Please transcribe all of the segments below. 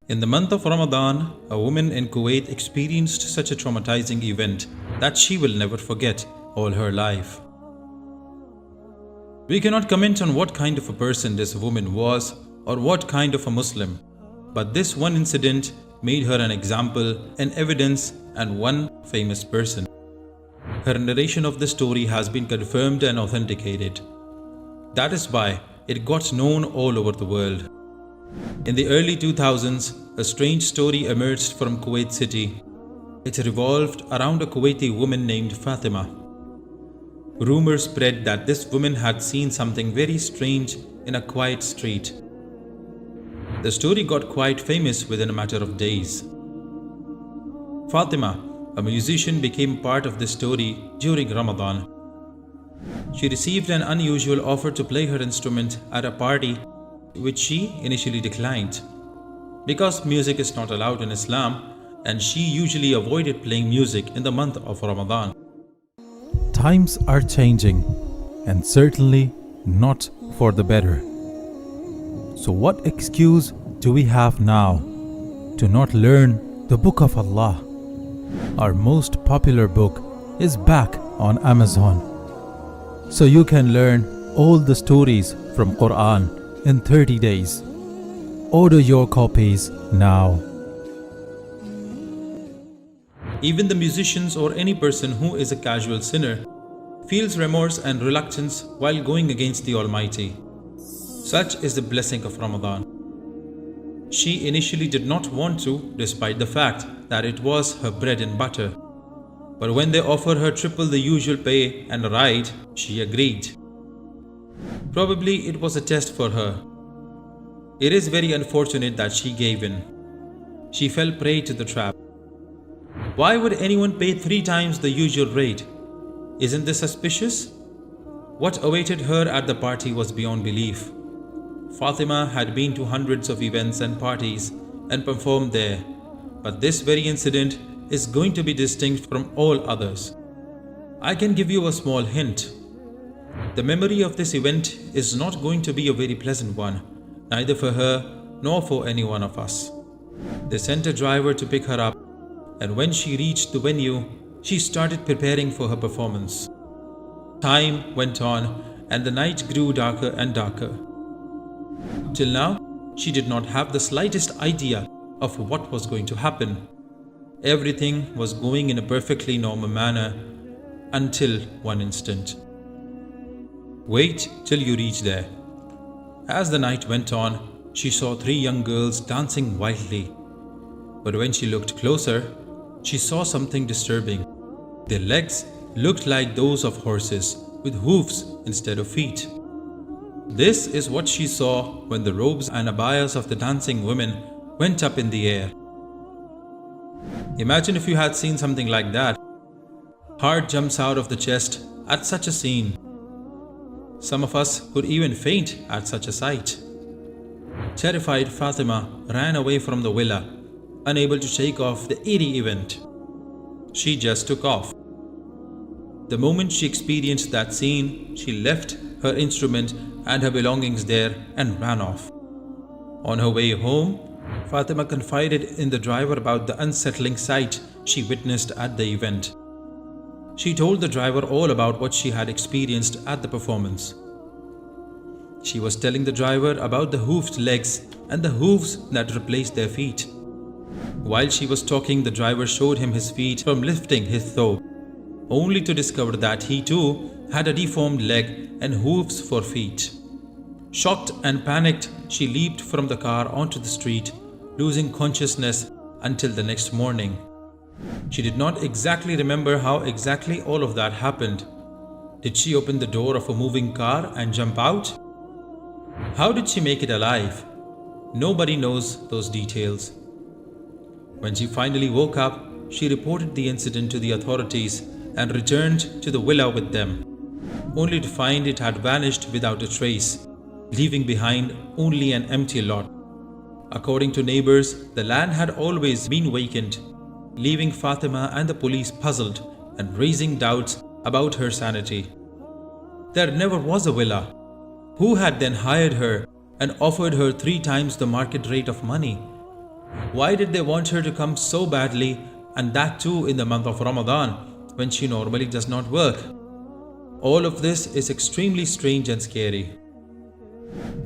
In the month of Ramadan, a woman in Kuwait experienced such a traumatizing event that she will never forget all her life. We cannot comment on what kind of a person this woman was or what kind of a Muslim, but this one incident made her an example, an evidence, and one famous person. Her narration of the story has been confirmed and authenticated. That is why it got known all over the world. In the early 2000s, a strange story emerged from Kuwait City. It revolved around a Kuwaiti woman named Fatima. Rumors spread that this woman had seen something very strange in a quiet street. The story got quite famous within a matter of days. Fatima, a musician, became part of this story during Ramadan. She received an unusual offer to play her instrument at a party, which she initially declined. Because music is not allowed in Islam, and she usually avoided playing music in the month of Ramadan. Times are changing, and certainly not for the better. So what excuse do we have now to not learn the Book of Allah? Our most popular book is back on Amazon. So you can learn all the stories from Quran in 30 days. Order your copies now. Even the musicians or any person who is a casual sinner feels remorse and reluctance while going against the Almighty. Such is the blessing of Ramadan. She initially did not want to, despite the fact that it was her bread and butter. But when they offered her triple the usual pay and a ride, she agreed. Probably it was a test for her. It is very unfortunate that she gave in. She fell prey to the trap. Why would anyone pay 3 times the usual rate? Isn't this suspicious? What awaited her at the party was beyond belief. Fatima had been to hundreds of events and parties and performed there, but this very incident is going to be distinct from all others. I can give you a small hint. The memory of this event is not going to be a very pleasant one, neither for her nor for any one of us. They sent a driver to pick her up, and when she reached the venue, she started preparing for her performance. Time went on, and the night grew darker and darker. Till now, she did not have the slightest idea of what was going to happen. Everything was going in a perfectly normal manner until one instant. Wait till you reach there. As the night went on, she saw 3 young girls dancing wildly. But when she looked closer, she saw something disturbing. Their legs looked like those of horses with hoofs instead of feet. This is what she saw when the robes and abayas of the dancing women went up in the air. Imagine if you had seen something like that. Heart jumps out of the chest at such a scene. Some of us could even faint at such a sight. Terrified, Fatima ran away from the villa, unable to shake off the eerie event. She just took off. The moment she experienced that scene, she left her instrument and her belongings there and ran off. On her way home, Fatima confided in the driver about the unsettling sight she witnessed at the event. She told the driver all about what she had experienced at the performance. She was telling the driver about the hoofed legs and the hooves that replaced their feet. While she was talking, the driver showed him his feet from lifting his thobe, only to discover that he too had a deformed leg and hooves for feet. Shocked and panicked, she leaped from the car onto the street, losing consciousness until the next morning. She did not exactly remember how exactly all of that happened. Did she open the door of a moving car and jump out? How did she make it alive? Nobody knows those details. When she finally woke up, she reported the incident to the authorities and returned to the villa with them, only to find it had vanished without a trace, leaving behind only an empty lot. According to neighbors, the land had always been vacant, leaving Fatima and the police puzzled and raising doubts about her sanity. There never was a villa. Who had then hired her and offered her 3 times the market rate of money? Why did they want her to come so badly, and that too in the month of Ramadan, when she normally does not work? All of this is extremely strange and scary.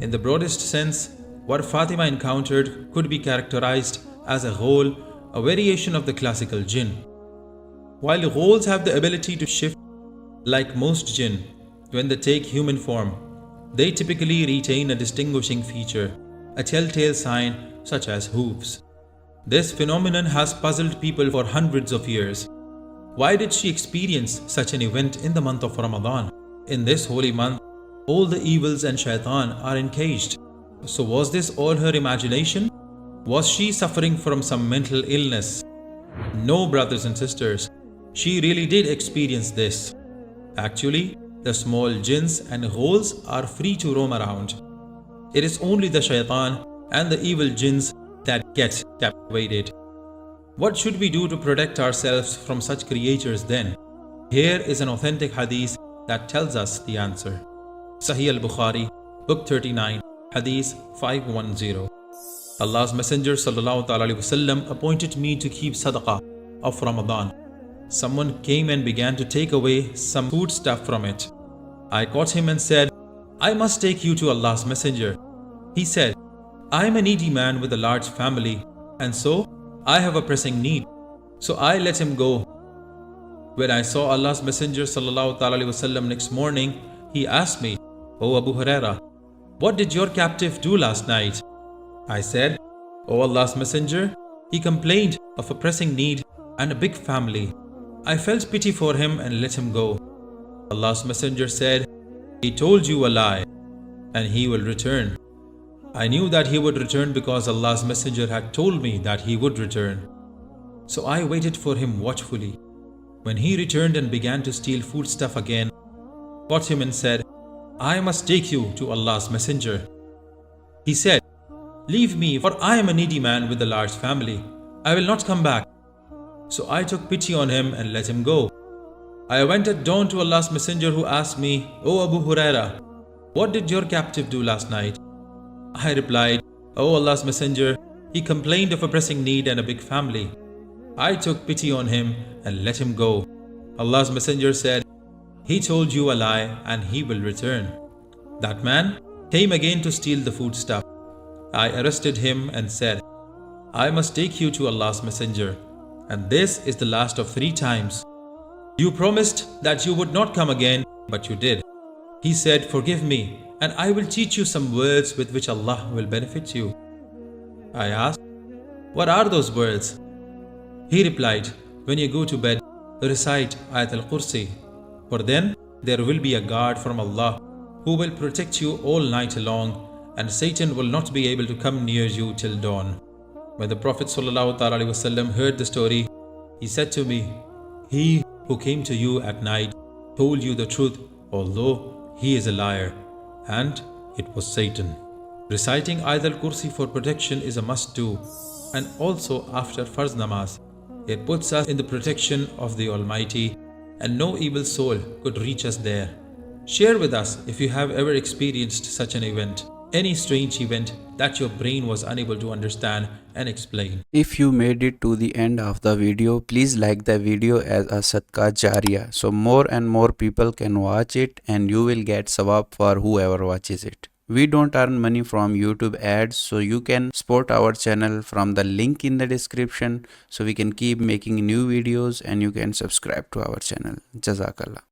In the broadest sense, what Fatima encountered could be characterized as a ghul, a variation of the classical jinn. While ghouls have the ability to shift like most jinn, when they take human form, they typically retain a distinguishing feature, a telltale sign such as hooves. This phenomenon has puzzled people for hundreds of years. Why did she experience such an event in the month of Ramadan? In this holy month, all the evils and shaitan are encaged. So was this all her imagination? Was she suffering from some mental illness? No, brothers and sisters, she really did experience this. Actually, the small jinns and ghouls are free to roam around. It is only the shaitan and the evil jinns that get captivated. What should we do to protect ourselves from such creatures then? Here is an authentic hadith that tells us the answer. Sahih al-Bukhari, Book 39, Hadith 510. Allah's Messenger sallallahu alaihi wasallam appointed me to keep sadaqah of Ramadan. Someone came and began to take away some food stuff from it. I caught him and said, I must take you to Allah's Messenger. He said, I am a needy man with a large family, and so I have a pressing need. So I let him go. When I saw Allah's Messenger sallallahu alaihi wasallam next morning, he asked me, O Abu Huraira, what did your captive do last night? I said, O Allah's Messenger, he complained of a pressing need and a big family. I felt pity for him and let him go. Allah's Messenger said, he told you a lie, and he will return. I knew that he would return because Allah's Messenger had told me that he would return. So I waited for him watchfully. When he returned and began to steal foodstuff again, I caught him and said, I must take you to Allah's Messenger. He said, leave me, for I am a needy man with a large family. I will not come back. So I took pity on him and let him go. I went at dawn to Allah's Messenger, who asked me, O Abu Huraira, what did your captive do last night? I replied, O Allah's Messenger, he complained of a pressing need and a big family. I took pity on him and let him go. Allah's Messenger said, he told you a lie and he will return. That man came again to steal the foodstuff. I arrested him and said, I must take you to Allah's Messenger, and this is the last of 3 times. You promised that you would not come again, but you did. He said, forgive me, and I will teach you some words with which Allah will benefit you. I asked, what are those words? He replied, when you go to bed, recite Ayat al-Kursi, for then there will be a guard from Allah who will protect you all night long, and Satan will not be able to come near you till dawn. When the Prophet ﷺ heard the story, he said to me, he who came to you at night told you the truth, although he is a liar, and it was Satan. Reciting Ayat al-Kursi for protection is a must-do, and also after Farz Namaz. It puts us in the protection of the Almighty, and no evil soul could reach us there. Share with us if you have ever experienced such an event, any strange event that your brain was unable to understand and explain. If you made it to the end of the video, please like the video as a Sadqa Jariya, so more and more people can watch it and you will get sawab for whoever watches it. We don't earn money from YouTube ads, so you can support our channel from the link in the description, so we can keep making new videos and you can subscribe to our channel. Jazakallah.